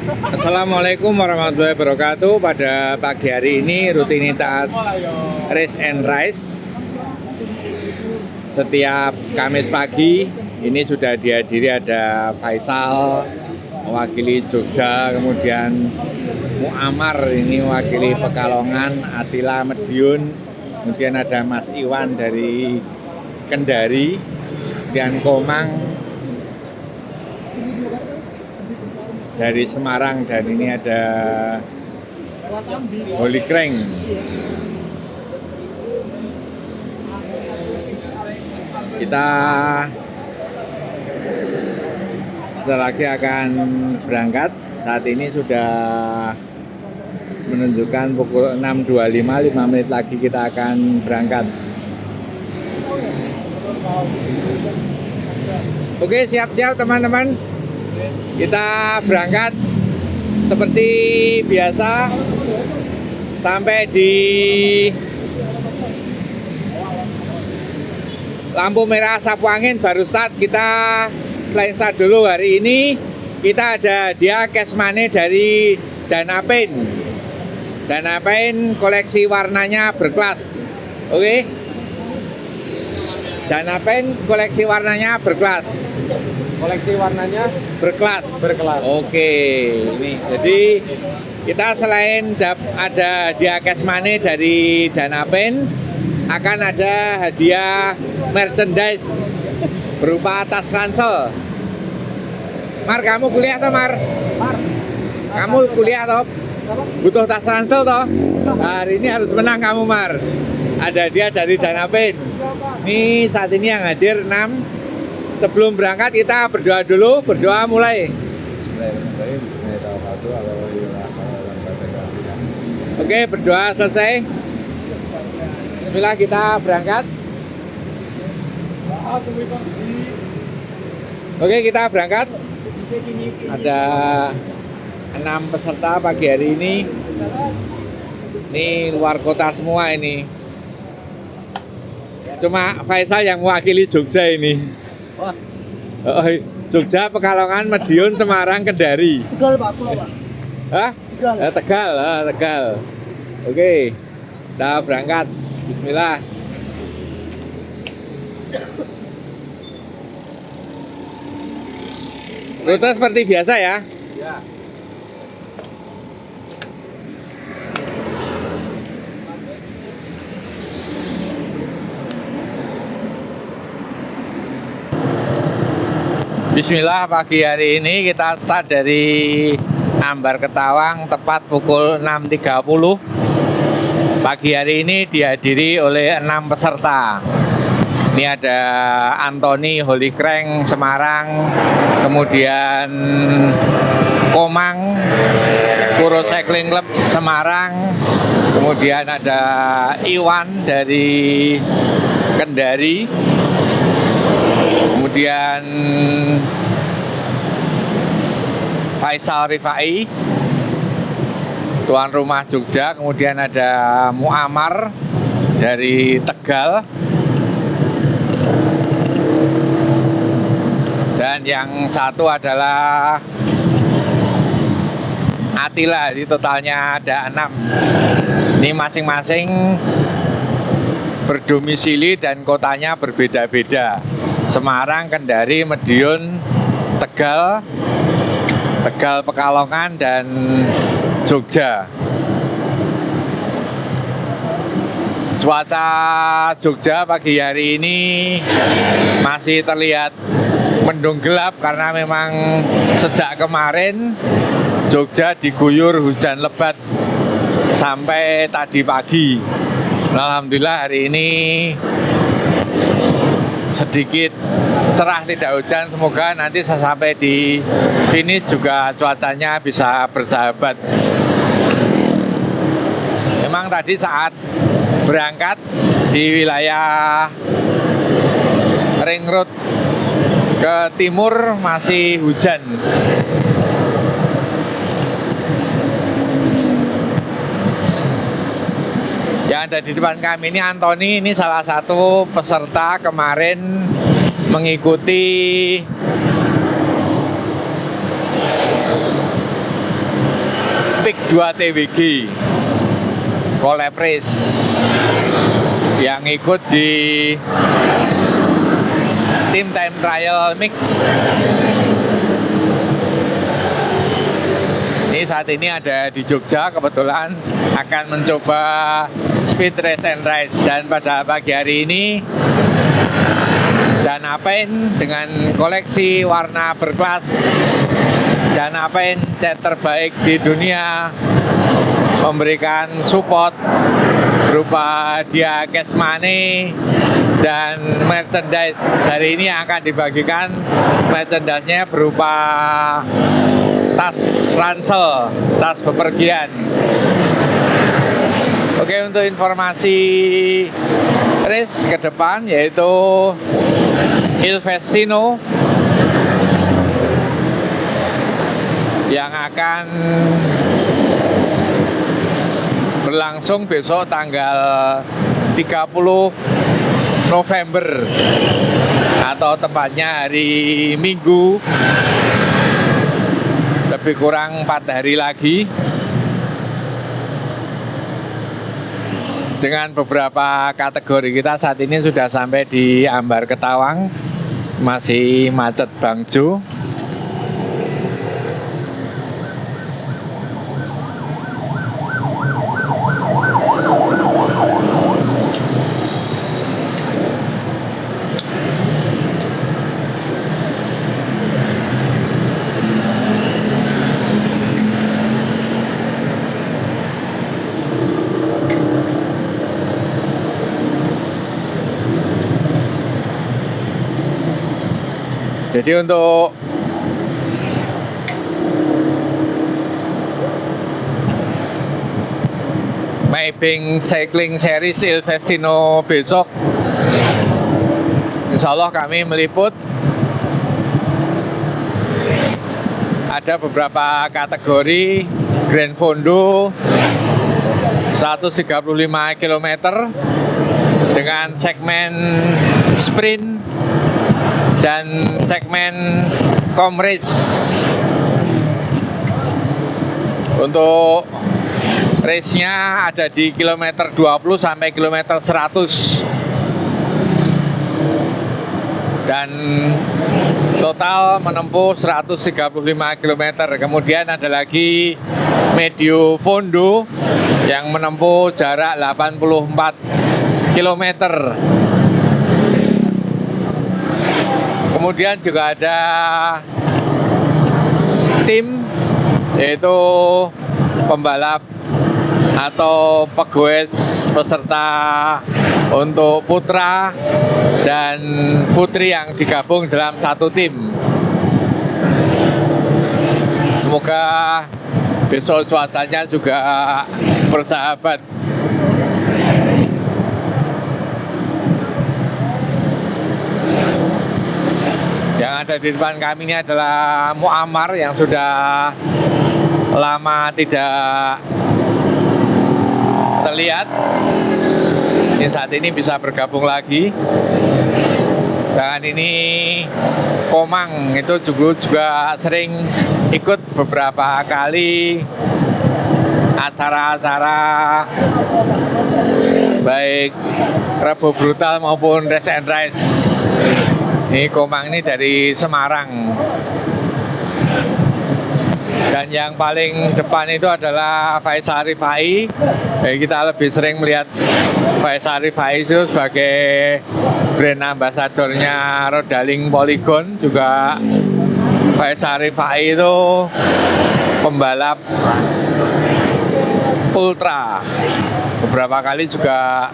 Assalamualaikum warahmatullahi wabarakatuh. Pada pagi hari ini rutinitas Race and Rice setiap Kamis pagi ini sudah dihadiri ada Faisal mewakili Jogja, kemudian Muammar ini mewakili Pekalongan, Atila Medion, kemudian ada Mas Iwan dari Kendari, dan Komang dari Semarang, dan ini ada Holy Crank. Kita sebentar lagi akan berangkat. Saat ini sudah menunjukkan pukul 6.25, 5 menit lagi kita akan berangkat. Oke, siap-siap teman-teman. Kita berangkat seperti biasa sampai di lampu merah sapu angin baru start. Kita flying start dulu. Hari ini kita ada hadiah cash money dari Danapain. Danapain koleksi warnanya berkelas. Oke. Danapain koleksi warnanya berkelas. Koleksi warnanya Berkelas. Oke, ini jadi kita selain ada hadiah cash money dari Danapain, akan ada hadiah merchandise berupa tas ransel. Mar, kamu kuliah toh, Mar? Kamu kuliah toh? Butuh tas ransel toh? Nah, hari ini harus menang kamu, Mar. Ada hadiah dari Danapain. Ini saat ini yang hadir 6. Sebelum berangkat kita berdoa dulu. Berdoa mulai. Oke, berdoa selesai. Bismillah, kita berangkat. Oke, kita berangkat. Ada 6 peserta pagi hari ini. Ini luar kota semua ini. Cuma Faisal yang mewakili Jogja ini. Jogja, Pekalongan, Medion, Semarang, Kendari. Tegal Pak, Pak. Hah? Tegal. Tegal. Oke, kita berangkat. Bismillah. Rute seperti biasa ya. Ya. Bismillah, pagi hari ini kita start dari Ambar Ketawang tepat pukul 6.30. Pagi hari ini dihadiri oleh 6 peserta. Ini ada Anthony Holy Crank Semarang, kemudian Komang Kuro Cycling Club Semarang, kemudian ada Iwan dari Kendari, kemudian Faisal Rifai tuan rumah Jogja, kemudian ada Muammar dari Tegal, dan yang satu adalah Atila. Jadi totalnya ada 6. Ini masing-masing berdomisili dan kotanya berbeda-beda. Semarang, Kendari, Medion, Tegal, Pekalongan, dan Jogja. Cuaca Jogja pagi hari ini masih terlihat mendung gelap karena memang sejak kemarin Jogja diguyur hujan lebat sampai tadi pagi. Alhamdulillah hari ini sedikit cerah, tidak hujan. Semoga nanti sampai di finish juga cuacanya bisa bersahabat. Memang tadi saat berangkat di wilayah Ring Road ke timur masih hujan. Yang ada di depan kami ini Anthony, ini salah satu peserta kemarin mengikuti Peak 2 TWG collab race yang ikut di tim time trial mix. Ini saat ini ada di Jogja, kebetulan akan mencoba speed race and race, dan pada pagi hari ini Danapen dengan koleksi warna berkelas, Danapen cat terbaik di dunia, memberikan support berupa hadiah cash money dan merchandise. Hari ini akan dibagikan merchandise-nya berupa tas ransel, tas bepergian. Oke, untuk informasi race ke depan yaitu Il Festino yang akan berlangsung besok tanggal 30 November atau tepatnya hari Minggu, lebih kurang 4 hari lagi, dengan beberapa kategori. Kita saat ini sudah sampai di Ambar Ketawang, masih macet Bangjo. Jadi untuk Maybank Cycling Series Il Festino besok, insya Allah kami meliput ada beberapa kategori Grand Fondo 135 km dengan segmen sprint dan segmen komrace. Untuk race-nya ada di kilometer 20 sampai kilometer 100 dan total menempuh 135 km. Kemudian ada lagi Medio Fondo yang menempuh jarak 84 km. Kemudian juga ada tim, yaitu pembalap atau pegoes peserta untuk putra dan putri yang digabung dalam satu tim. Semoga besok cuacanya juga bersahabat. Yang ada di depan kami ini adalah Muammar yang sudah lama tidak terlihat. Ini saat ini bisa bergabung lagi. Dan ini Komang itu juga sering ikut beberapa kali acara-acara baik Rebo Brutal maupun Race and Race. Ini Komang ini dari Semarang. Dan yang paling depan itu adalah Faisal Rifai. Kita lebih sering melihat Faisal Rifai itu sebagai brand ambasadornya Rodaling Polygon. Juga Faisal Rifai itu pembalap ultra. Beberapa kali juga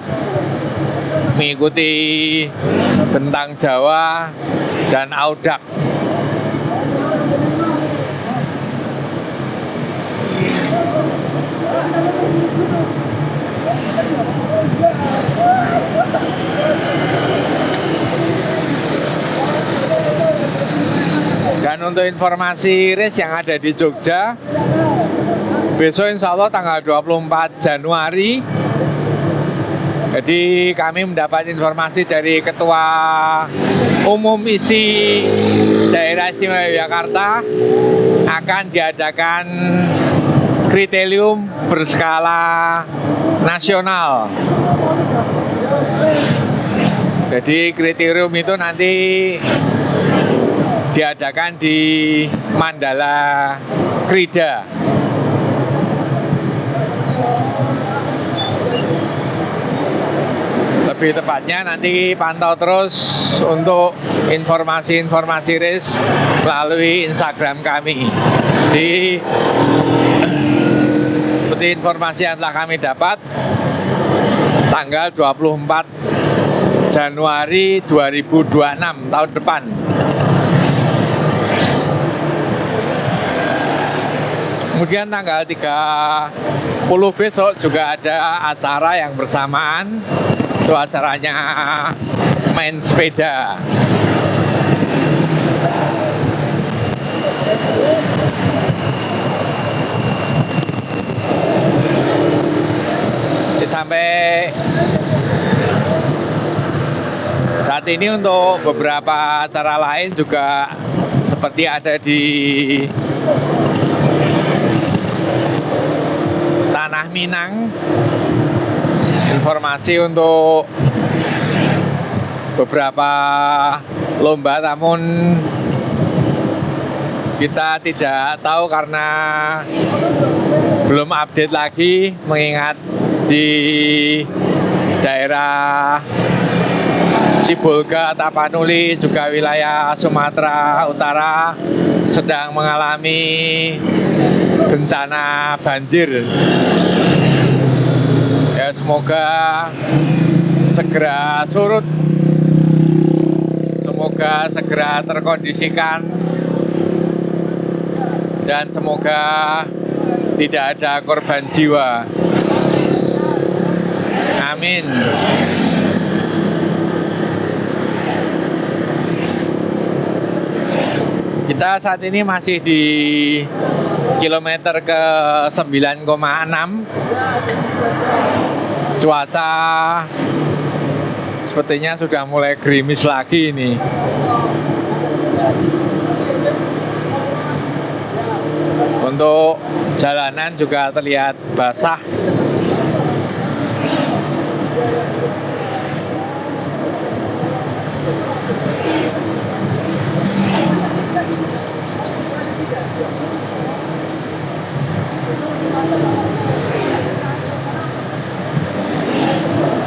mengikuti Bentang Jawa dan Audak. Dan untuk informasi race yang ada di Jogja, besok insya Allah tanggal 24 Januari. Jadi kami mendapat informasi dari Ketua Umum ISI Daerah Istimewa Yogyakarta akan diadakan kriterium berskala nasional. Jadi kriterium itu nanti diadakan di Mandala Krida. Lebih tepatnya nanti pantau terus untuk informasi-informasi race melalui Instagram kami. Di seperti informasi yang telah kami dapat, tanggal 24 Januari 2026 tahun depan. Kemudian tanggal 30 besok juga ada acara yang bersamaan. Itu acaranya main sepeda. Sampai saat ini untuk beberapa acara lain juga seperti ada di Tanah Minang. Informasi untuk beberapa lomba, namun kita tidak tahu karena belum update lagi, mengingat di daerah Sibolga, Tapanuli, juga wilayah Sumatera Utara sedang mengalami bencana banjir. Ya, semoga segera surut, semoga segera terkondisikan, dan semoga tidak ada korban jiwa. Amin. Kita saat ini masih di kilometer ke 9,6. Cuaca sepertinya sudah mulai gerimis lagi ini. Untuk jalanan juga terlihat basah.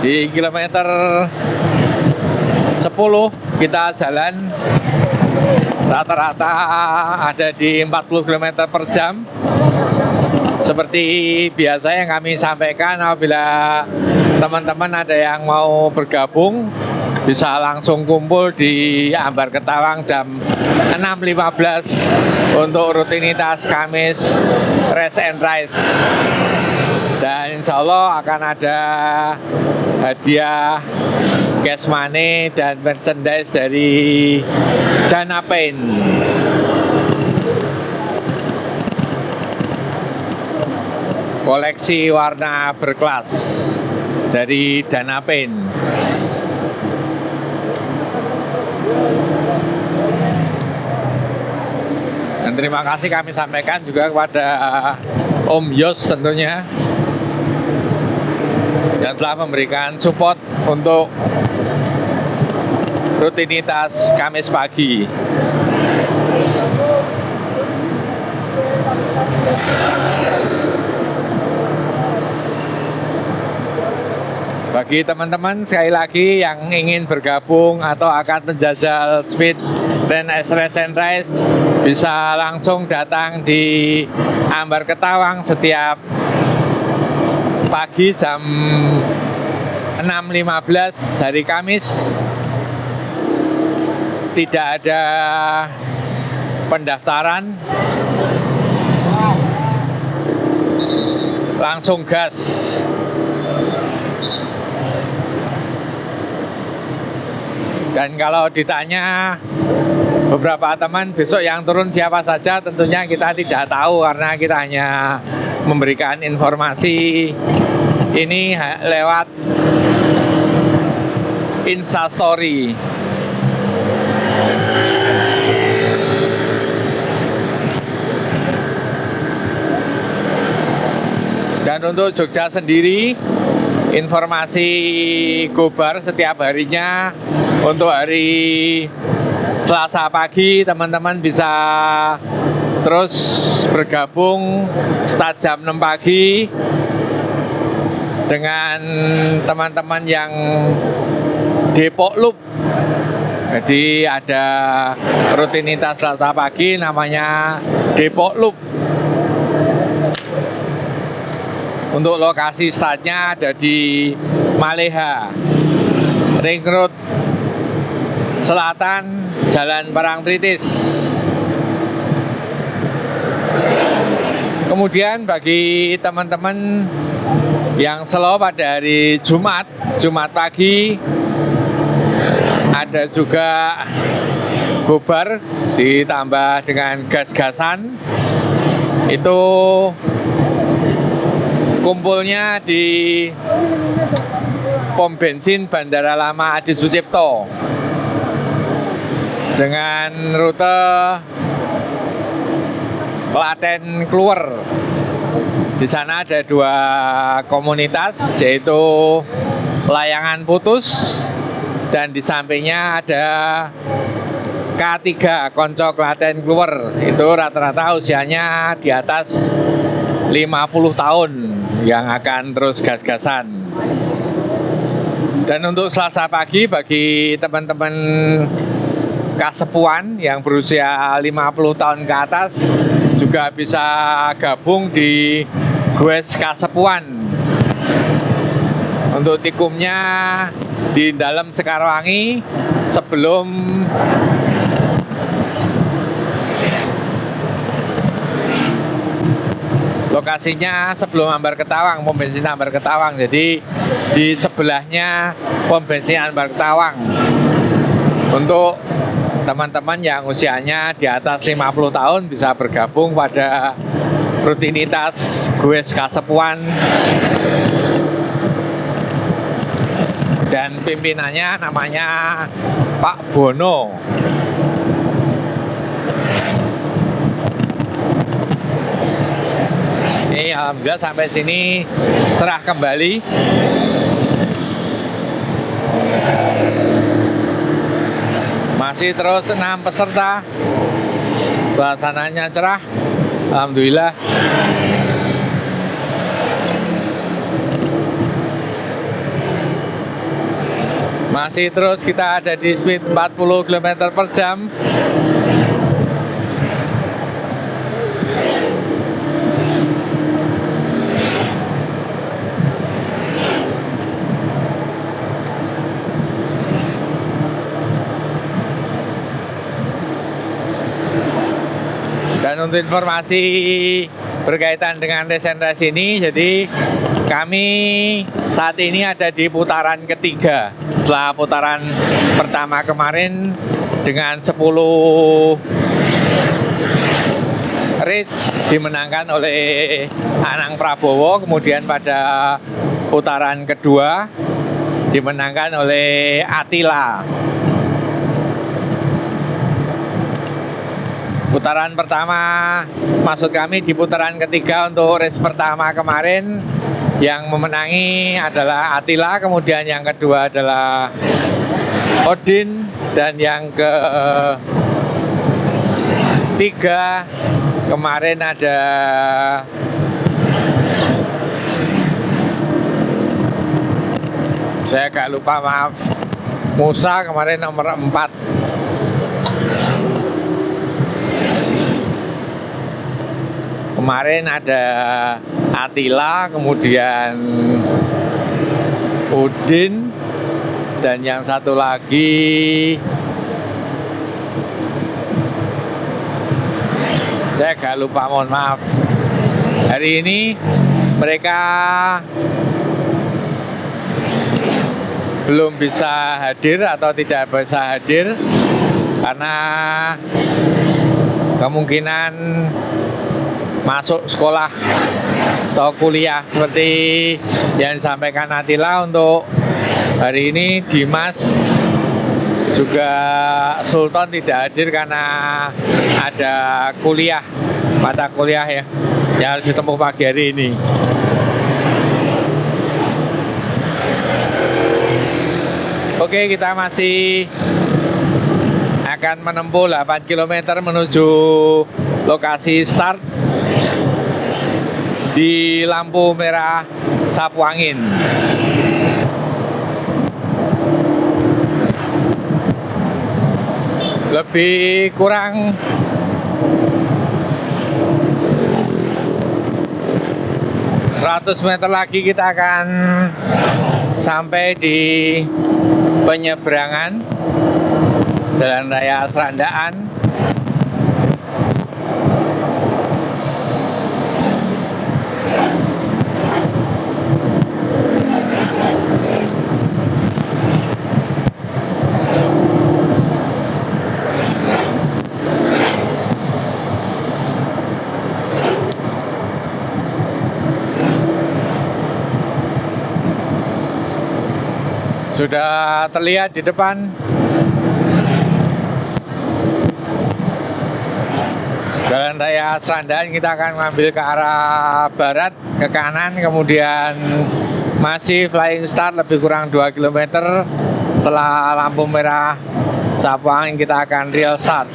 Di kilometer 10 kita jalan rata-rata ada di 40 km per jam. Seperti biasa yang kami sampaikan, apabila teman-teman ada yang mau bergabung, bisa langsung kumpul di Ambar Ketawang jam 6.15 untuk rutinitas Kamis Race and Rise. Dan insya Allah akan ada hadiah cash money dan merchandise dari Danapain. Koleksi warna berkelas dari Danapain. Dan terima kasih kami sampaikan juga kepada Om Yos tentunya, yang telah memberikan support untuk rutinitas Kamis pagi. Bagi teman-teman sekali lagi yang ingin bergabung atau akan menjajal speed dan race and rise, bisa langsung datang di Ambar Ketawang setiap pagi jam 6.15 hari Kamis. Tidak ada pendaftaran, langsung gas. Dan kalau ditanya beberapa teman besok yang turun siapa saja, tentunya kita tidak tahu karena kita hanya memberikan informasi ini lewat Instastory. Dan untuk Jogja sendiri, informasi Gobar setiap harinya untuk hari Selasa pagi teman-teman bisa terus bergabung start jam 6 pagi dengan teman-teman yang Depok Loop. Jadi ada rutinitas Selasa pagi namanya Depok Loop. Untuk lokasi startnya ada di Maleha, Ring Road Selatan, Jalan Parangtritis. Kemudian bagi teman-teman yang slow pada hari Jumat pagi, ada juga Gobar ditambah dengan gas-gasan. Itu kumpulnya di pom bensin Bandara Lama Adi Sucipto dengan rute Klaten Kluwer. Di sana ada 2 komunitas, yaitu Layangan Putus dan di sampingnya ada K3 Konco Klaten Kluwer. Itu rata-rata usianya di atas 50 tahun yang akan terus gas-gasan. Dan untuk Selasa pagi bagi teman-teman kasepuan yang berusia 50 tahun ke atas juga bisa gabung di Goes Kasepuan. Untuk tikumnya di dalam Sekarwangi sebelum lokasinya sebelum Ambar Ketawang, pom bensin Ambar Ketawang. Jadi di sebelahnya pom bensin Ambar Ketawang. Untuk teman-teman yang usianya di atas 50 tahun bisa bergabung pada rutinitas Goes Kasepuan. Dan pimpinannya namanya Pak Bono. Ini alhamdulillah sampai sini cerah kembali. Masih terus 6 peserta. Suasananya cerah. Alhamdulillah. Masih terus kita ada di speed 40 km per jam. Dan untuk informasi berkaitan dengan desain race ini, jadi kami saat ini ada di putaran ketiga. Setelah putaran pertama kemarin dengan 10 race dimenangkan oleh Anang Prabowo, kemudian pada putaran kedua dimenangkan oleh Attila. Putaran pertama, maksud kami di putaran ketiga untuk race pertama kemarin yang memenangi adalah Attila, kemudian yang kedua adalah Odin, dan yang ketiga kemarin ada saya agak lupa, maaf, Musa kemarin nomor 4. Kemarin ada Attila, kemudian Udin, dan yang satu lagi saya agak lupa, mohon maaf. Hari ini mereka belum bisa hadir atau tidak bisa hadir karena kemungkinan masuk sekolah atau kuliah seperti yang disampaikan Attila. Untuk hari ini Dimas juga Sultan tidak hadir karena ada kuliah, mata kuliah ya yang harus ditempuh pagi hari ini. Oke, kita masih akan menempuh 8 km menuju lokasi start di lampu merah Sapu Angin. Lebih kurang 100 meter lagi kita akan sampai di penyeberangan Jalan Raya Serandaan. Sudah terlihat di depan Jalan Raya Serandaan. Kita akan mengambil ke arah barat, ke kanan, kemudian masih flying start lebih kurang 2 km. Setelah lampu merah Sapu Angin kita akan real start.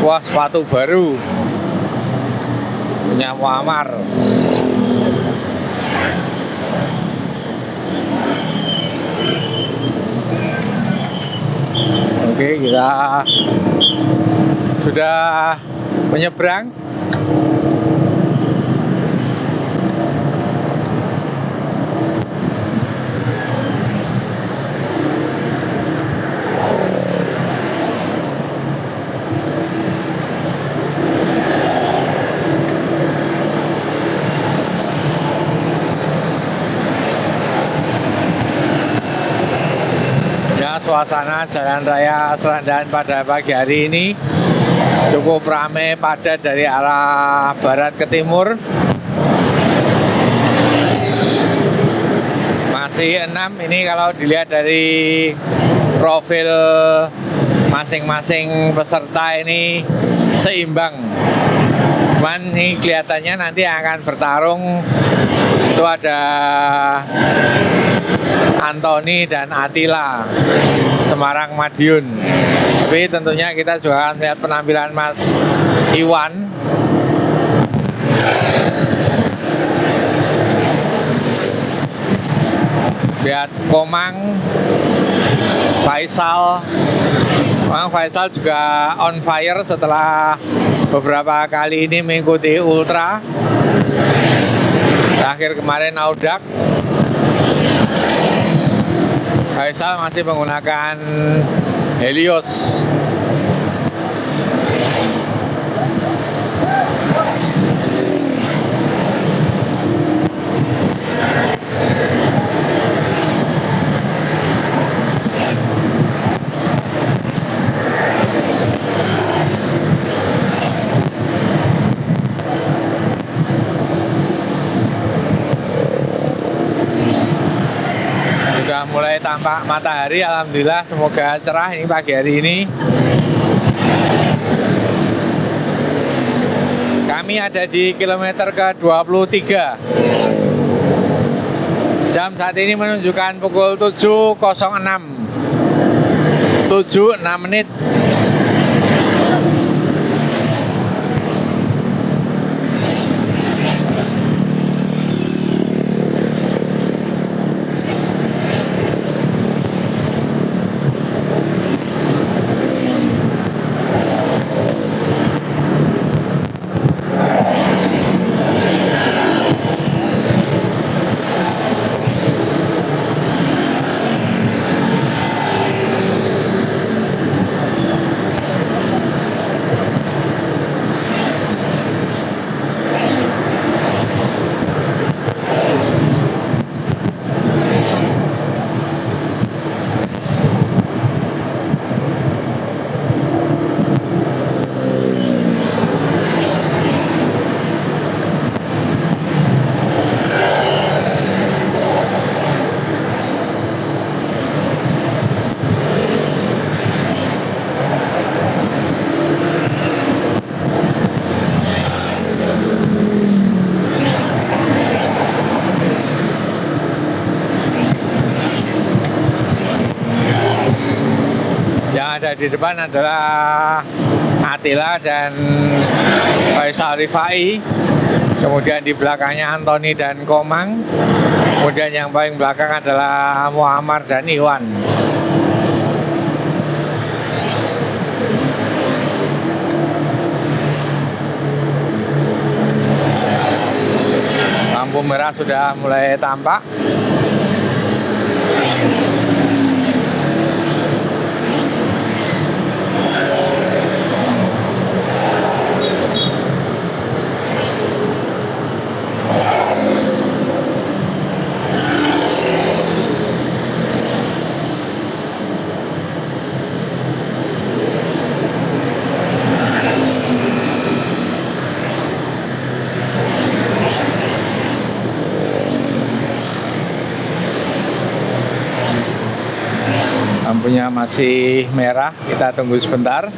Wah, sepatu baru punya Muammar. Oke, kita sudah menyeberang. Suasana Jalan Raya Serandaan pada pagi hari ini cukup ramai, padat dari arah barat ke timur. Masih 6 ini kalau dilihat dari profil masing-masing peserta ini seimbang. Cuman ini kelihatannya nanti akan bertarung itu ada Antoni dan Atila Semarang Madiun. Tapi tentunya kita juga akan lihat penampilan Mas Iwan. Lihat Komang, Faisal. Komang Faisal juga on fire setelah beberapa kali ini mengikuti ultra. Terakhir kemarin Audak. Faisal masih menggunakan Helios. Mulai tampak matahari, alhamdulillah, semoga cerah ini pagi hari ini. Kami ada di kilometer ke-23. Jam saat ini menunjukkan pukul 7.06. 7.06 menit. ada di depan adalah Attila dan Faisal Rifai. Kemudian di belakangnya Anthony dan Komang. Kemudian yang paling belakang adalah Muammar dan Iwan. Lampu merah sudah mulai tampak. Lampunya masih merah, kita tunggu sebentar.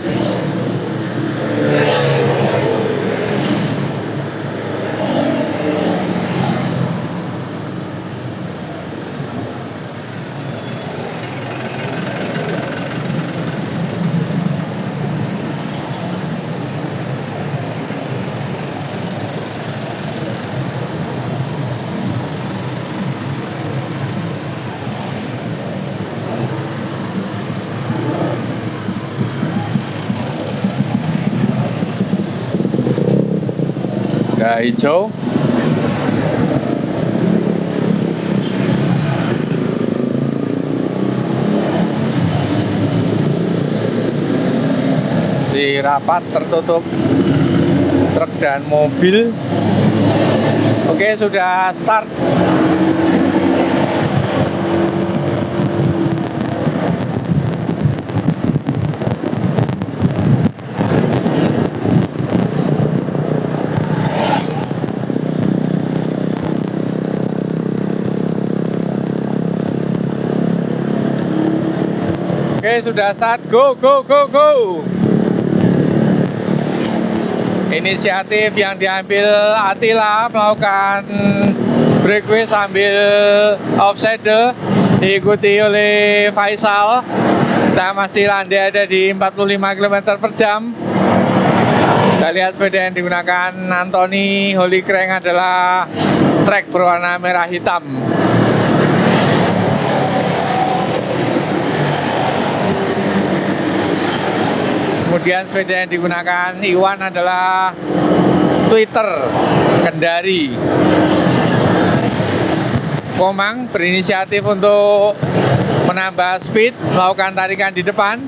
Udah hijau. Si rapat tertutup truk dan mobil. Oke, sudah start. Oke, sudah start. Go, go, go, go. Inisiatif yang diambil Attila melakukan breakaway sambil offside, diikuti oleh Faisal. Kita masih landai ada di 45 km per jam. Kita lihat sepeda yang digunakan Anthony Holycrank adalah trek berwarna merah hitam. Kemudian sepeda yang digunakan Iwan adalah Twitter Kendari. Komang berinisiatif untuk menambah speed, melakukan tarikan di depan.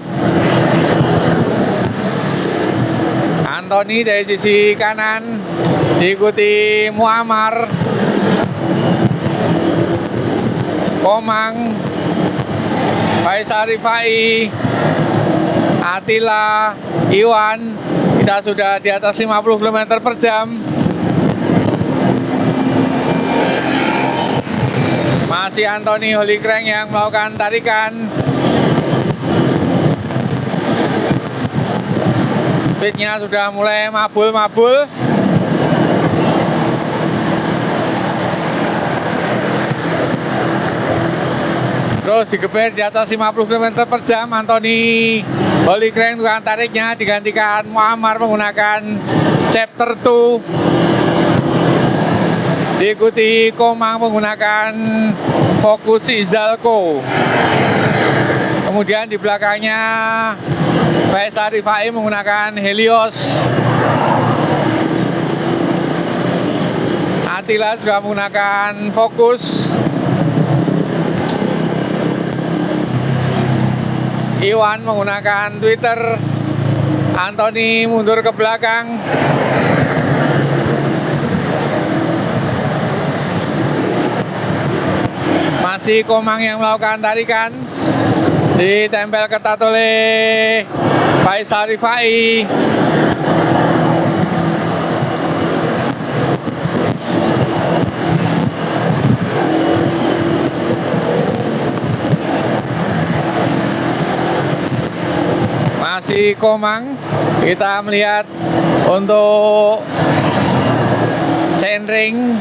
Anthony dari sisi kanan, diikuti Muammar, Komang, Faisal Rifai, Attila, Iwan. Kita sudah di atas 50 km per jam. Masih Anthony Holycrank yang melakukan tarikan. Speednya sudah mulai mabul-mabul. Terus digeber di atas 50 km per jam. Anthony Holycrank tukang tariknya digantikan Muammar menggunakan chapter 2. Diikuti Komang menggunakan Focus Izalco. Kemudian di belakangnya Faisal Rifai menggunakan Helios. Attila juga menggunakan Focus. Iwan menggunakan Twitter. Anthony mundur ke belakang. Masih Komang yang melakukan tarikan. Ditempel ketat oleh Faisal Rifai. Masih Komang. Kita melihat untuk chainring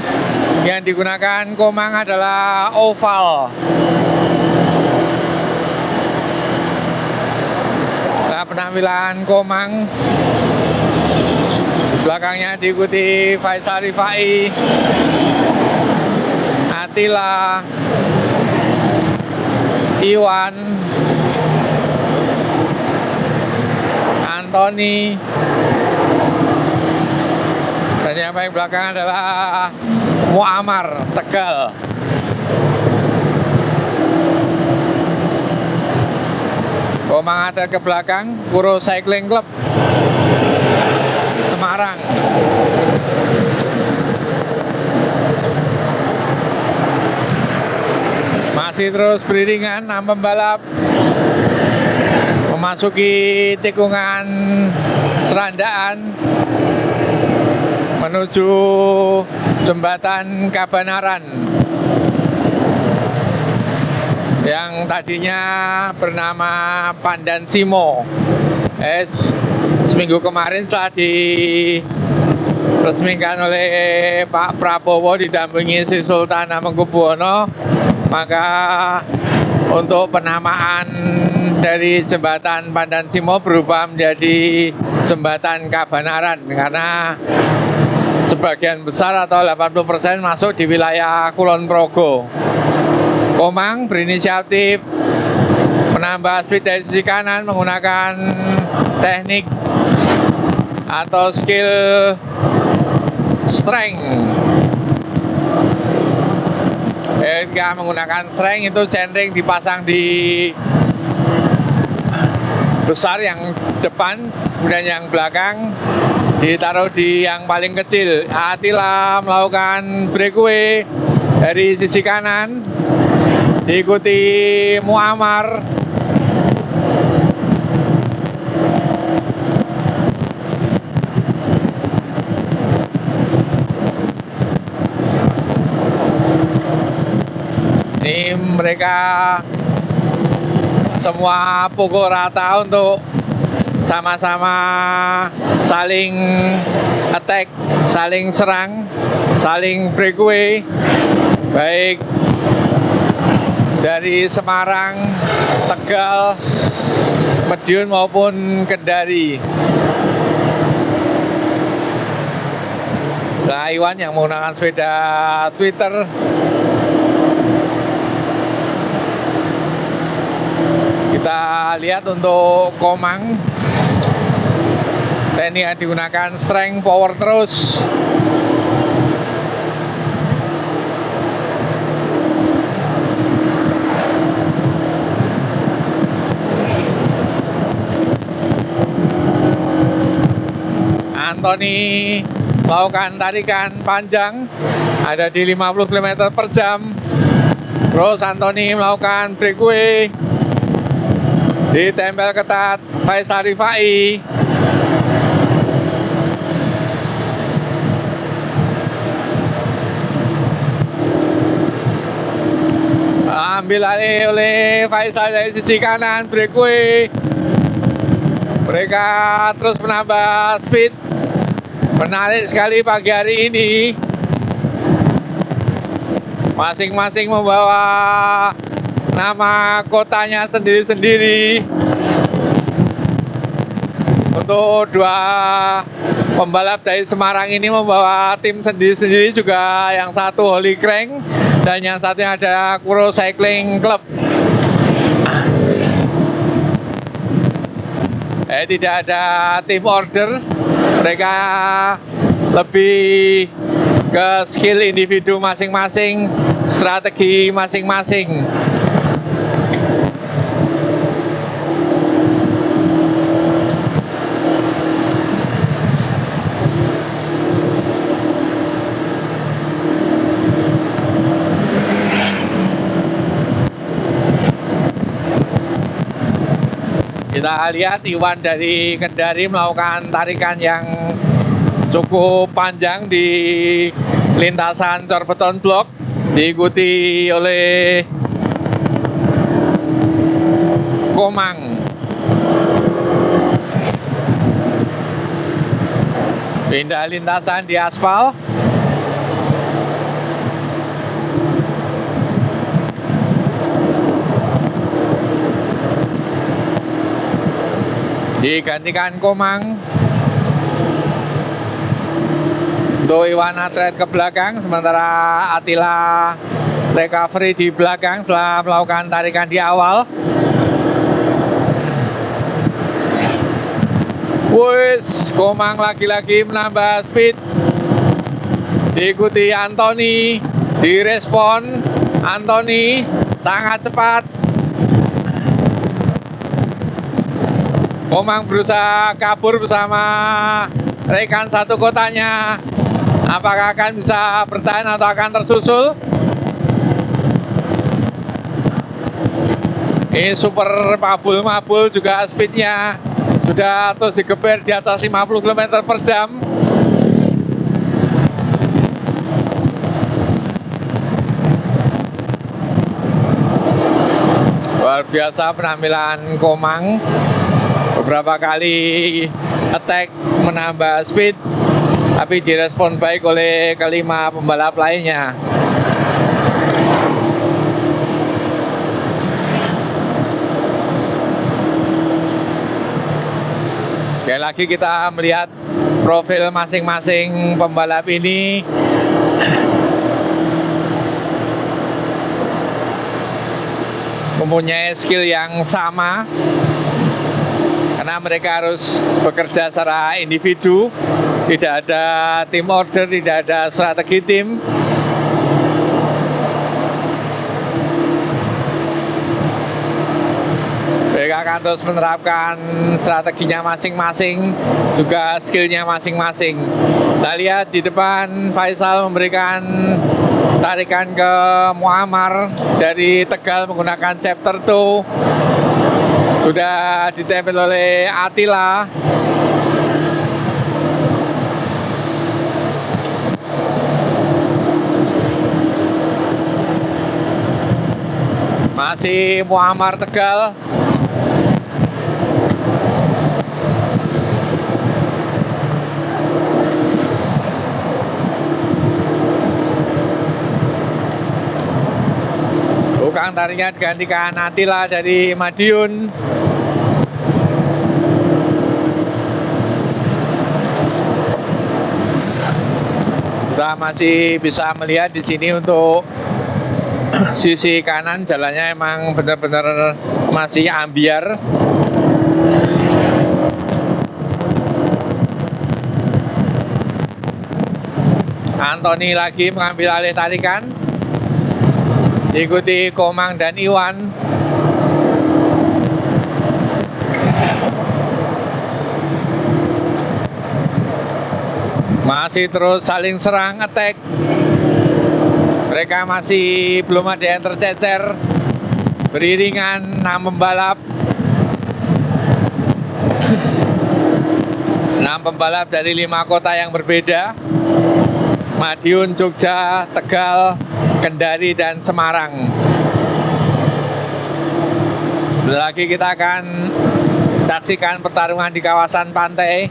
yang digunakan Komang adalah oval. Inilah penampilan Komang. Belakangnya diikuti Faisal Rifai, Atila, Iwan, Anthony, dan yang paling belakang adalah Muammar Tegal. Komang ada ke belakang, Puro Cycling Club Semarang. Masih terus beriringan 6 pembalap memasuki tikungan Serandaan menuju jembatan Kabanaran yang tadinya bernama Pandan Simo. Seminggu kemarin setelah diresmikan oleh Pak Prabowo didampingi Sri Sultan Hamengkubuwono, maka untuk penamaan dari jembatan Pandan Simo berubah menjadi jembatan Kabanaran karena sebagian besar atau 80% masuk di wilayah Kulon Progo. Komang berinisiatif menambah speed dari sisi kanan menggunakan teknik atau skill strength. Ketika menggunakan strength itu centering dipasang di besar yang depan, kemudian yang belakang ditaruh di yang paling kecil. Atila melakukan breakaway dari sisi kanan, diikuti Muammar. Ini mereka semua pukul rata untuk sama-sama saling attack, saling serang, saling breakaway, baik dari Semarang, Tegal, Madiun maupun Kendari. Iwan yang menggunakan sepeda Twitter. Kita lihat untuk Komang, teknik yang digunakan strength power terus. Anthony melakukan tarikan panjang, ada di 50 km per jam. Terus Anthony melakukan breakaway, ditempel ketat Faisal Rifai. Ambil alih oleh Faisal dari sisi kanan, breakaway. Mereka terus menambah speed. Menarik sekali pagi hari ini. Masing-masing membawa nama kotanya sendiri-sendiri. Untuk dua pembalap dari Semarang ini membawa tim sendiri-sendiri juga. Yang satu Holy Crank dan yang satunya ada Puro Cycling Club. Tidak ada tim order. Mereka lebih ke skill individu masing-masing, strategi masing-masing. Kita lihat Iwan dari Kendari melakukan tarikan yang cukup panjang di lintasan Corbeton Blok, diikuti oleh Komang. Pindah lintasan di aspal. digantikan Komang. Untuk Iwan Atret ke belakang, sementara Attila recovery di belakang setelah melakukan tarikan di awal. Wis, Komang lagi-lagi menambah speed. Diikuti Anthony, direspon Anthony sangat cepat. Komang berusaha kabur bersama rekan satu kotanya. Apakah akan bisa bertahan atau akan tersusul? Ini super mabul juga speednya sudah terus digeber di atas 50 km per jam. Luar biasa penampilan Komang. Beberapa kali attack menambah speed, tapi direspon baik oleh kelima pembalap lainnya. Sekali lagi kita melihat profil masing-masing pembalap ini. Mempunyai skill yang sama, karena mereka harus bekerja secara individu, tidak ada tim order, tidak ada strategi tim. Mereka akan terus menerapkan strateginya masing-masing, juga skillnya masing-masing. Kita lihat di depan Faisal memberikan tarikan ke Muammar dari Tegal menggunakan chapter 2. Sudah ditempel oleh Attila. Masih Muammar Tegal. Tukang tarinya digantikan Attila dari Madiun. Kita masih bisa melihat di sini untuk sisi kanan jalannya emang benar-benar masih ambiar. Anthony lagi mengambil alih tarikan. Diikuti Komang dan Iwan. Masih terus saling serang, attack. Mereka masih belum ada yang tercecer. Beriringan 6 pembalap. 6 pembalap dari 5 kota yang berbeda. Madiun, Jogja, Tegal, Kendari, dan Semarang. Sebentar lagi kita akan saksikan pertarungan di kawasan pantai.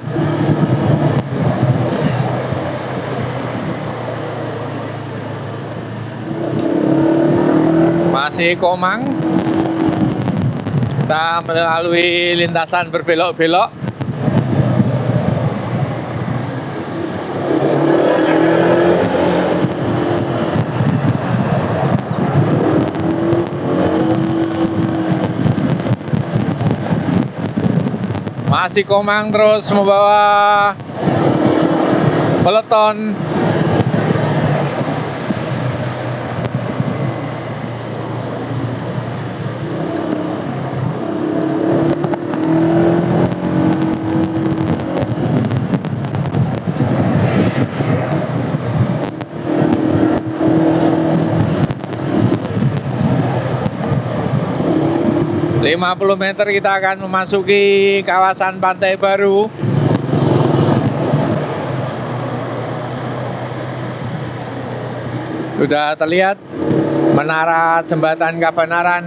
Masih Komang. Kita melalui lintasan berbelok-belok. Masih Komang terus membawa peloton. Lima 50 meter kita akan memasuki kawasan pantai baru. Sudah terlihat menara jembatan Kabanaran.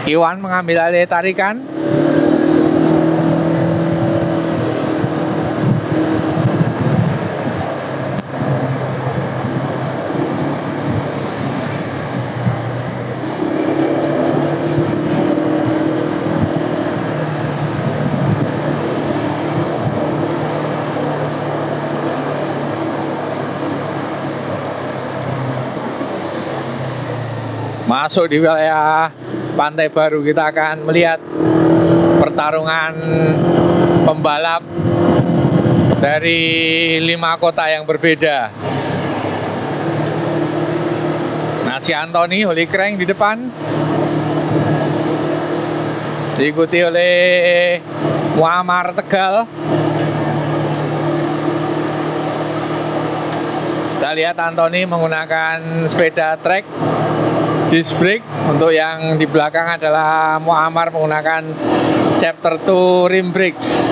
Iwan mengambil alih tarikan. Masuk di wilayah Pantai Baru, kita akan melihat pertarungan pembalap dari 5 kota yang berbeda. Nasi Antoni, Holy Crank di depan, diikuti oleh Muammar Tegal. Kita lihat Antoni menggunakan sepeda trek disc brake. Untuk yang di belakang adalah Muammar menggunakan chapter 2 rim brakes.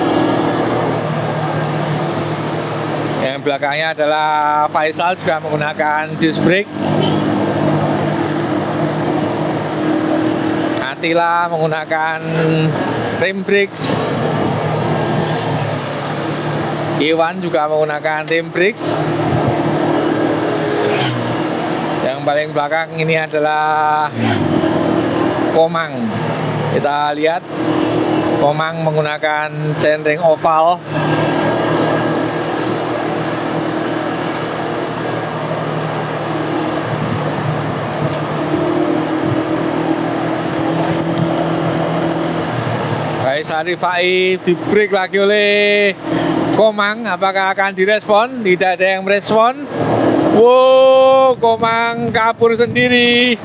Yang belakangnya adalah Faisal juga menggunakan disc brake. Attila menggunakan rim brakes. Iwan juga menggunakan rim brakes. Yang paling belakang ini adalah Komang. Kita lihat Komang menggunakan chainring oval. Faisal Rifai di break lagi oleh Komang. Apakah akan direspon? Tidak ada yang merespon. Wow, Komang kabur sendiri.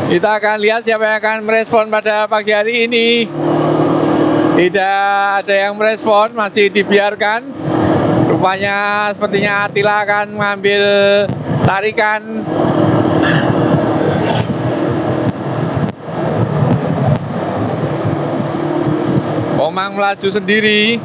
Kita akan lihat siapa yang akan merespon pada pagi hari ini. Tidak ada yang merespon, masih dibiarkan. Rupanya sepertinya Attila akan mengambil tarikan. Komang melaju sendiri.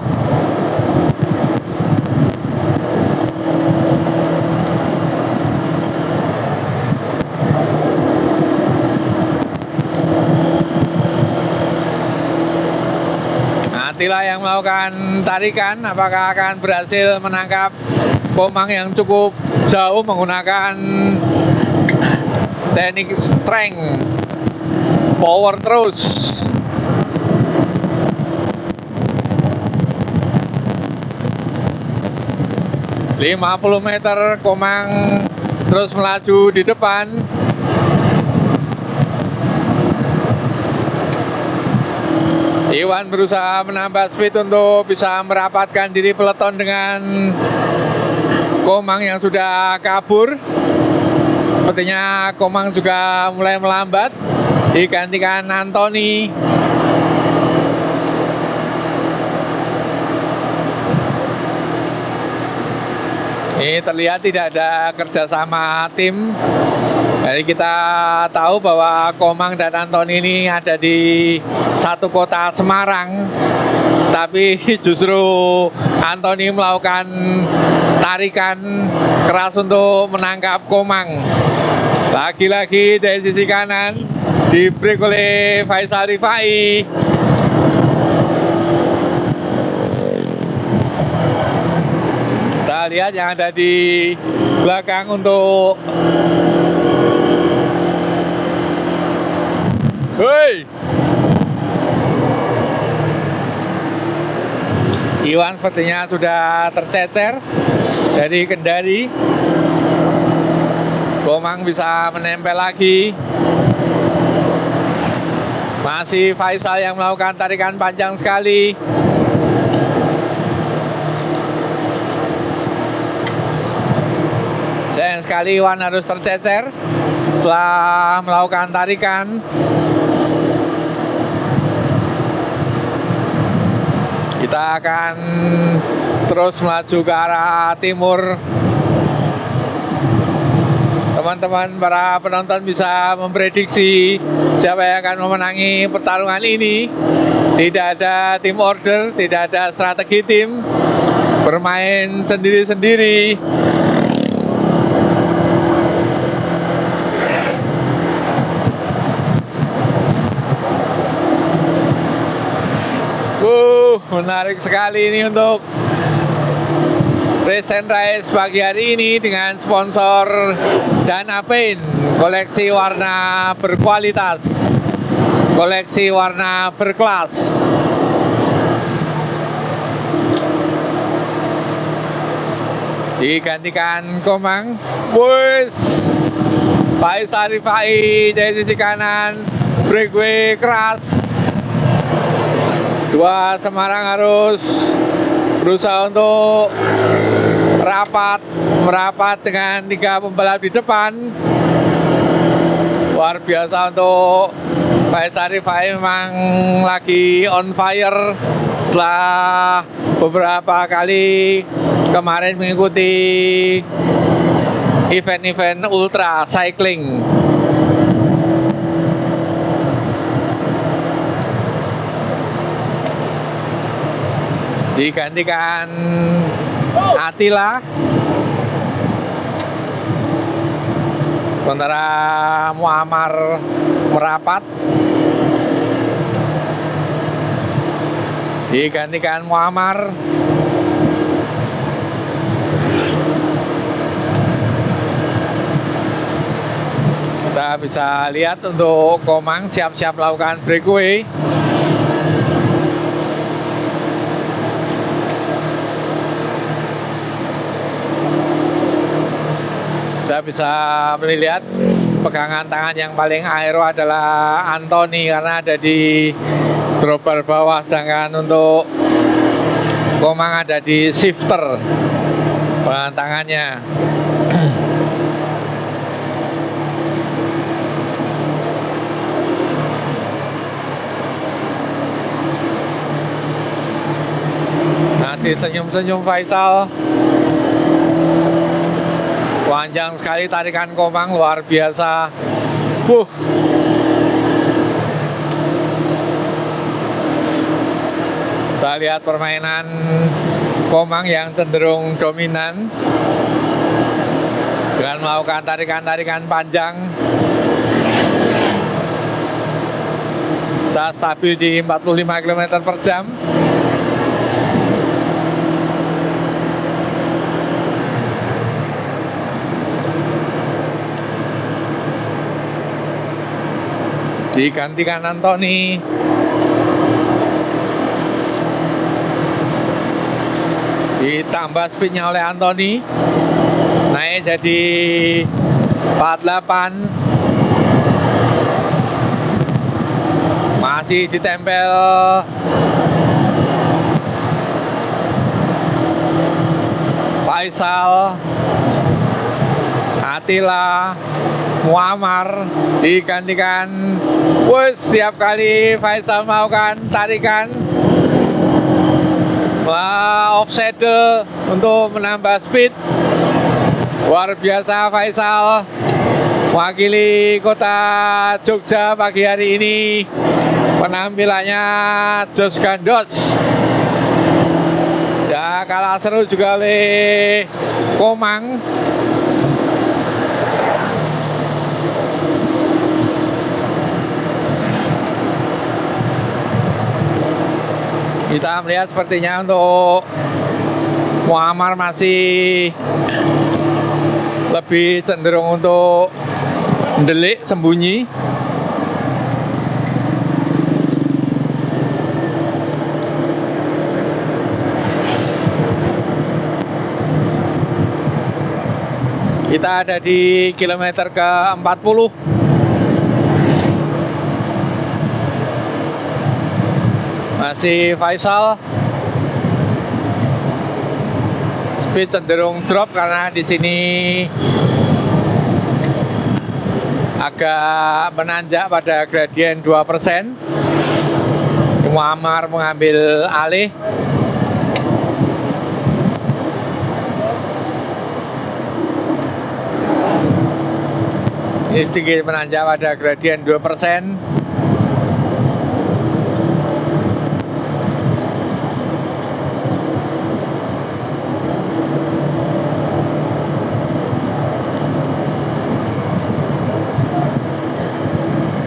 Attila yang melakukan tarikan, apakah akan berhasil menangkap Komang yang cukup jauh menggunakan teknik strength power terus. ...50 meter Komang terus melaju di depan. Iwan berusaha menambah speed untuk bisa merapatkan diri peleton dengan Komang yang sudah kabur. Sepertinya Komang juga mulai melambat, digantikan Antoni. Ini terlihat tidak ada kerjasama tim. Jadi kita tahu bahwa Komang dan Antoni ini ada di satu kota Semarang, tapi justru Antoni melakukan tarikan keras untuk menangkap Komang. Lagi-lagi dari sisi kanan di break oleh Faisal Rifai. Kita lihat yang ada di belakang untuk Iwan sepertinya sudah tercecer dari Kendari. Komang bisa menempel lagi. Masih Faisal yang melakukan tarikan panjang sekali. Sayang sekali Iwan harus tercecer setelah melakukan tarikan. Kita akan terus melaju ke arah timur. Teman-teman para penonton bisa memprediksi siapa yang akan memenangi pertarungan ini. Tidak ada tim order, tidak ada strategi tim, bermain sendiri-sendiri. Menarik sekali ini untuk Race and Rice pagi hari ini dengan sponsor Danapaint, koleksi warna berkualitas, koleksi warna berkelas. Digantikan Komang. Wes. Faisal Rifai dari sisi kanan, breakaway keras. Dua Semarang harus berusaha untuk merapat dengan 3 pembalap di depan. Luar biasa untuk Faisal Rifai, memang lagi on fire setelah beberapa kali kemarin mengikuti event-event ultra cycling. Digantikan Attila, sementara Muammar merapat. Digantikan Muammar. Kita bisa lihat untuk Komang siap-siap melakukan breakaway. Kita bisa melihat pegangan tangan yang paling aero adalah Anthony karena ada di dropper bawah, sedangkan untuk Komang ada di shifter pegangan tangannya. Masih senyum-senyum Faisal. Panjang sekali tarikan Komang, luar biasa. Kita lihat permainan Komang yang cenderung dominan dengan melakukan tarikan-tarikan panjang. Kita stabil di 45 km per jam. Digantikan Anthony. Ditambah speednya oleh Anthony, naik jadi 48. Masih ditempel Faisal, Attila, Muammar. Digantikan. Setiap kali Faisal melakukan tarikan offside untuk menambah speed. Luar biasa Faisal, wakili kota Jogja pagi hari ini. Penampilannya jos gandos. Ya, kalah seru juga oleh Komang. Kita melihat sepertinya untuk Muammar masih lebih cenderung untuk mendelik, sembunyi. Kita ada di kilometer ke-40. Masih Faisal. Speed cenderung drop karena di sini agak menanjak pada gradien 2%. Muammar mengambil alih. Ini sedikit menanjak pada gradien 2%.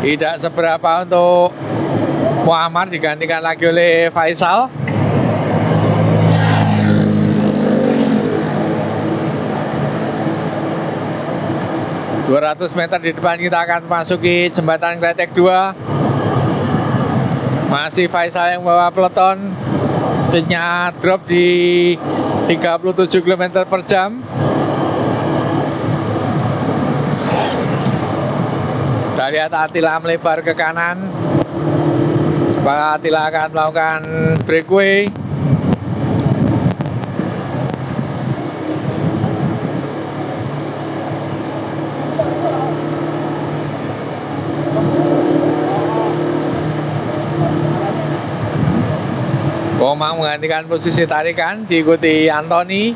Tidak seberapa untuk Muammar, digantikan lagi oleh Faisal. ...200 meter di depan kita akan memasuki jembatan Kletek 2. Masih Faisal yang bawa peloton. Speednya drop di 37 km per jam. Kita lihat Attila melebar ke kanan. Apakah Attila akan melakukan breakaway? Komang menggantikan posisi tarikan, diikuti Anthony.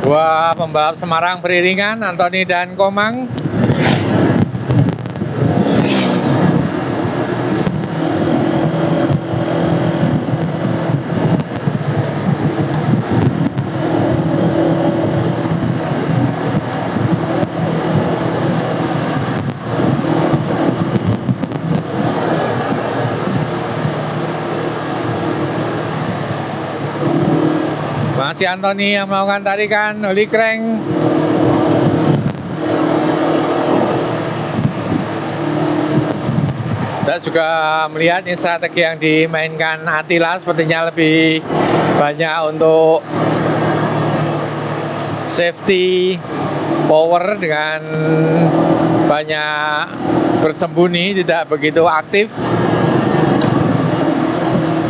Dua pembalap Semarang beriringan, Anthony dan Komang. Masih Anthony yang melakukan tarikan, Holy Crank. Kita juga melihat ini strategi yang dimainkan Attila sepertinya lebih banyak untuk safety power dengan banyak bersembunyi, tidak begitu aktif.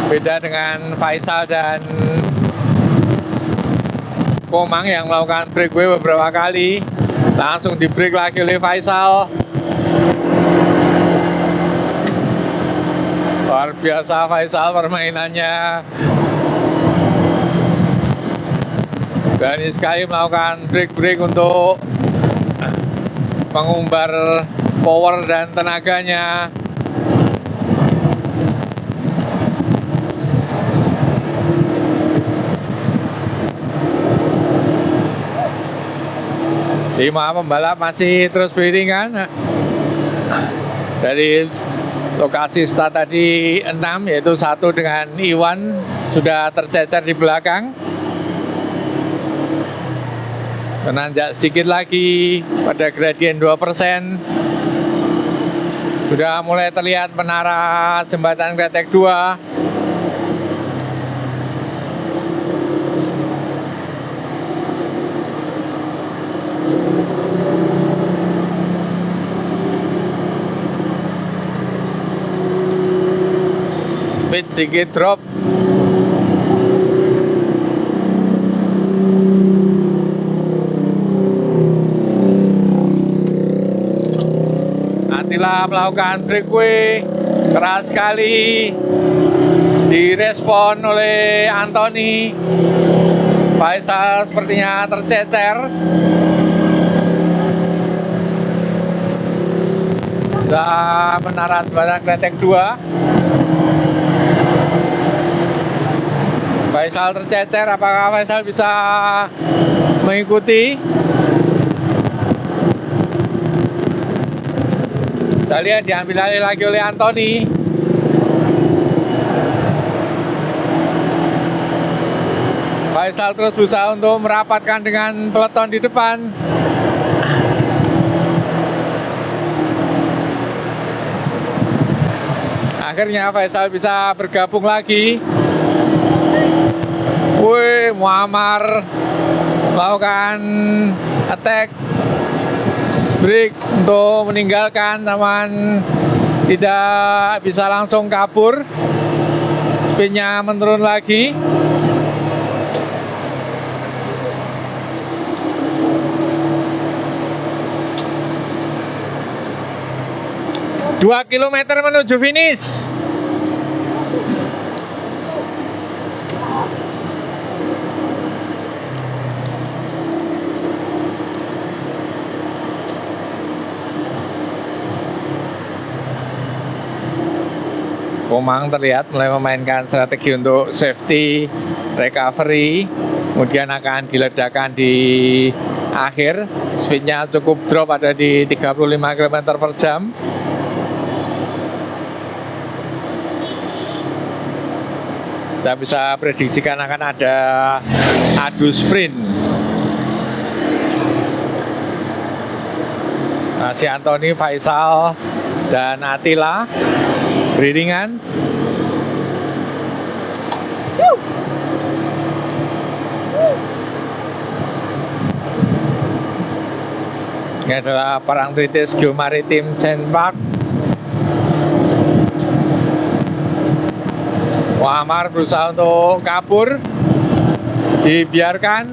Beda dengan Faisal dan Komang yang melakukan breakaway beberapa kali, langsung di break lagi oleh Faisal. Luar biasa Faisal permainannya. Berani sekali melakukan break untuk mengumbar power dan tenaganya. Lima pembalap masih terus beriringan dari lokasi start tadi 6, yaitu satu dengan Iwan sudah tercecer di belakang. Menanjak sedikit lagi pada gradien 2%. Sudah mulai terlihat menara jembatan Kretek 2. Speed sedikit drop. Attila melakukan breakaway keras sekali, direspon oleh Anthony. Faisal sepertinya tercecer. Sudah menara jembatan Kretek 2. Faisal tercecer, apakah Faisal bisa mengikuti? Kita lihat diambil alih lagi oleh Anthony. Faisal terus berusaha untuk merapatkan dengan peloton di depan. Akhirnya Faisal bisa bergabung lagi. Wih, Muammar melakukan attack break untuk meninggalkan, namun tidak bisa langsung kabur. Speednya menurun lagi. Dua kilometer menuju finish. Komang terlihat mulai memainkan strategi untuk safety recovery, kemudian akan diledakkan di akhir. Speednya cukup drop, ada di 35 km per jam. Kita bisa prediksikan akan ada adu sprint. Si Anthony, Faisal, dan Attila beriringan. Ini adalah Parangtritis Geomaritim Sandpark. Muhammad berusaha untuk kabur, dibiarkan.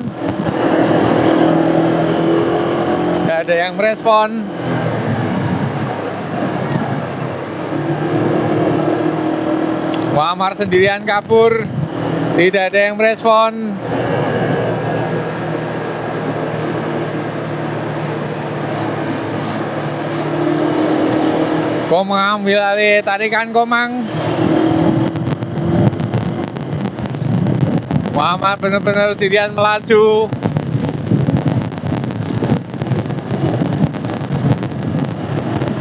Tidak ada yang merespon. Muhammad sendirian kabur, tidak ada yang merespon. Komang ambil alih tarikan Komang. Muhammad benar-benar sendirian melaju.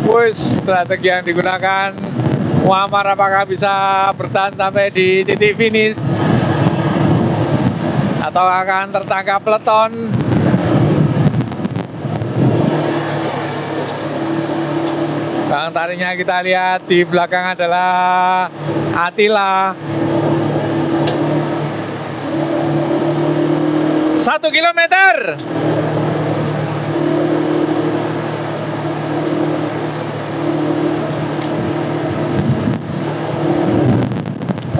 Wis, strategi yang digunakan Muhammad apakah bisa bertahan sampai di titik finish atau akan tertangkap peloton? Bang tarinya kita lihat di belakang adalah Attila. 1 kilometer.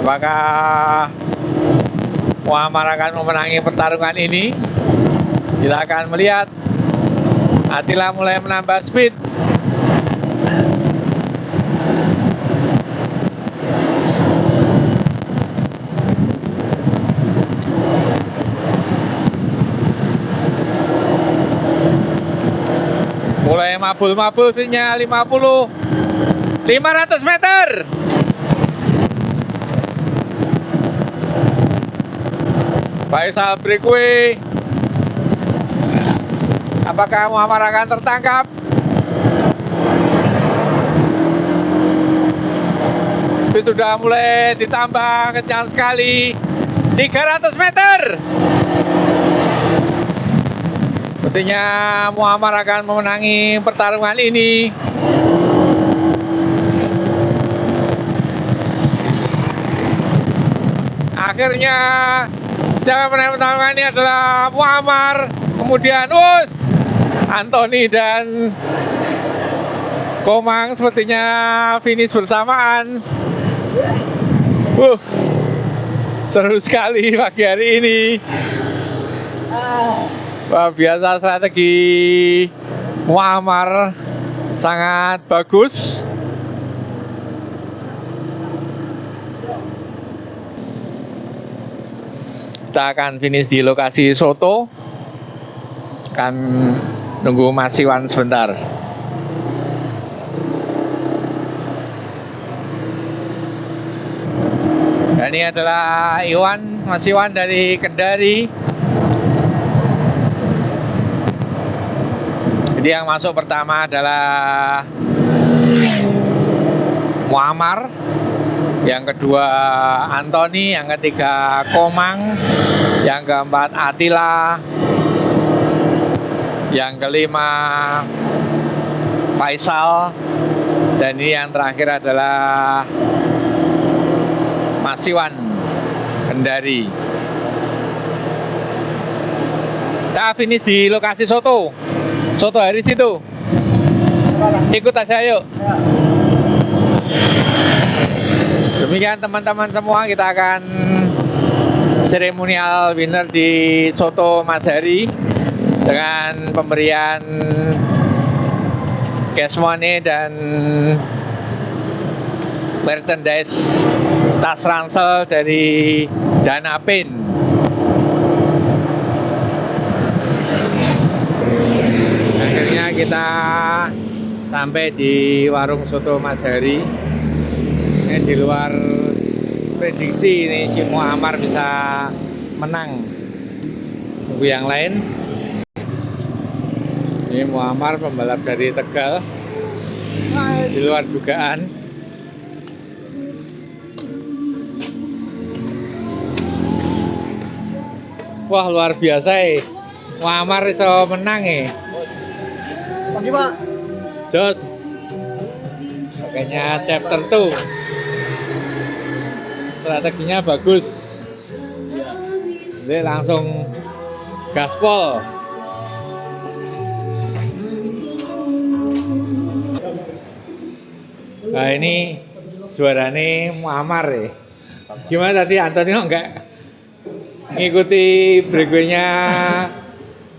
Apakah Muhammad akan memenangi pertarungan ini? Kita akan melihat. Attila mulai menambah speed. Mulai mabul-mabul, speednya 50. 500 meter. Faisal breakaway. Apakah Muhammad akan tertangkap? Tapi sudah mulai ditambah kencang sekali. 300 meter. Sepertinya Muhammad akan memenangi pertarungan ini. Akhirnya siapa menang pertarungan ini adalah Muhammad. Kemudian Anthony dan Komang sepertinya finish bersamaan. Seru sekali pagi hari ini. Wah, biasa strategi Muhammad sangat bagus. Kita akan finish di lokasi Soto. Akan nunggu Mas Iwan sebentar. Dan ini adalah Mas Iwan dari Kendari. Jadi yang masuk pertama adalah Muhammad, yang kedua Anthony, yang ketiga Komang, yang keempat Attila, yang kelima Faisal, dan ini yang terakhir adalah Mas Iwan Kendari. Kita finish di lokasi Soto hari situ. Ikut aja yuk. Demikian teman-teman semua, kita akan seremonial winner di Soto Mas Hari dengan pemberian cash money dan merchandise tas ransel dari Danapin. Akhirnya kita sampai di warung Soto Mas Hari. Ini di luar prediksi ini si Muammar bisa menang. Tunggu yang lain. Ini Muammar pembalap dari Tegal. Di luar dugaan. Wah, luar biasa ya. Muammar iso menang ya. Pagi Pak. Jos. Makanya chapter 2. Strateginya bagus. Jadi langsung gaspol. Nah ini juaranya Muammar ya. Gimana tadi Antonio enggak ngikuti breakaway-nya?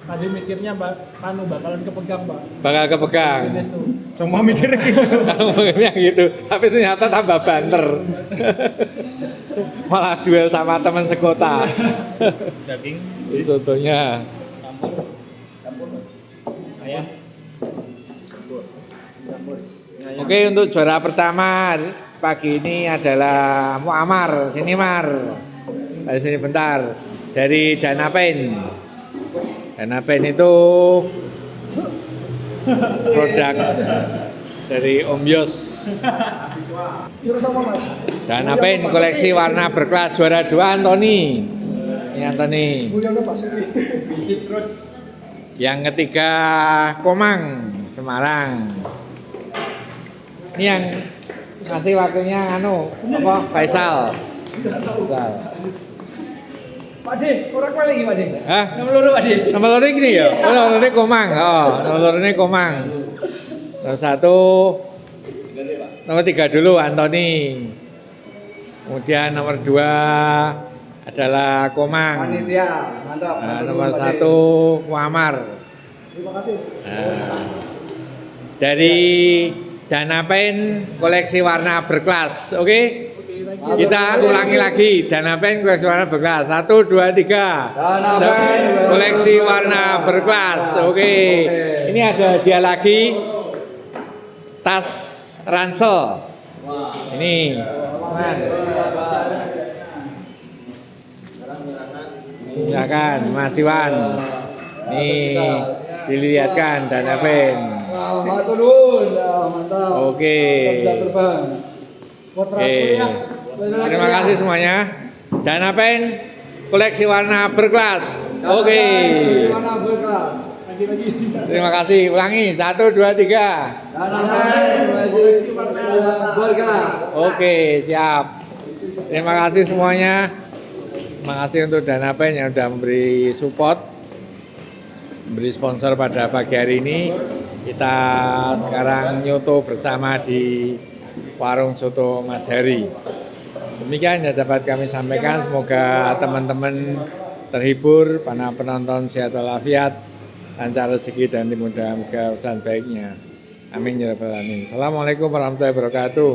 Tadi mikirnya bakalan kepegang, Pak. Bakal kepegang. Finish tuh. Semua mikirnya gitu. Kalau mikirnya gitu, tapi ternyata tambah banter. Malah duel sama teman sekota. Daging, Contohnya. ayam. Oke, untuk juara pertama pagi ini adalah Muammar. Sini Mar. Dari sini bentar. Dari Danapen. Danapen itu produk dari Om Yos. Danapen koleksi warna berkelas juara 2 Anthony. Ini Anthony. Yang ketiga Komang Semarang. Ini yang ngasih waktunya apa? Faisal. Faisal. Pak De, orang apa lagi Pak De? Hah? Nomor loro Pak De. Nomor loro ini ya? Oh, nomor loro ini Komang. Oh, nomor loro ini Komang. Nomor 1 nomor 3 dulu Anthony. Kemudian nomor 2 adalah Komang. Panitia, mantap. Nah, nomor 1 Muammar. Terima kasih. Nah, dari Danapen koleksi warna berkelas, oke? Kita ulangi lagi, Danapen koleksi warna berkelas. 1, 2, 3. Danapen Koleksi warna berkelas, oke. Ini ada hadiah lagi, tas ransel. Ini, silakan Mas Iwan. Nih, dilihatkan Danapen. Wah, matur nuwun. Mantap. Oke. Bisa terbang. Oke. Terima kasih semuanya. Danapen koleksi warna berkelas. Oke. Warna berkelas. Terima kasih. Ulangi. 1, 2, 3. Danapen berkelas. Oke, siap. Terima kasih semuanya. Terima kasih untuk Danapen yang sudah memberi support, memberi sponsor pada pagi hari ini. Kita sekarang nyoto bersama di warung soto Mas Heri. Demikian yang dapat kami sampaikan. Semoga teman-teman terhibur, para penonton sehat walafiat, lancar rezeki dan dimudahkan segala urusan baiknya. Amin ya rabbal alamin. Assalamualaikum warahmatullahi wabarakatuh.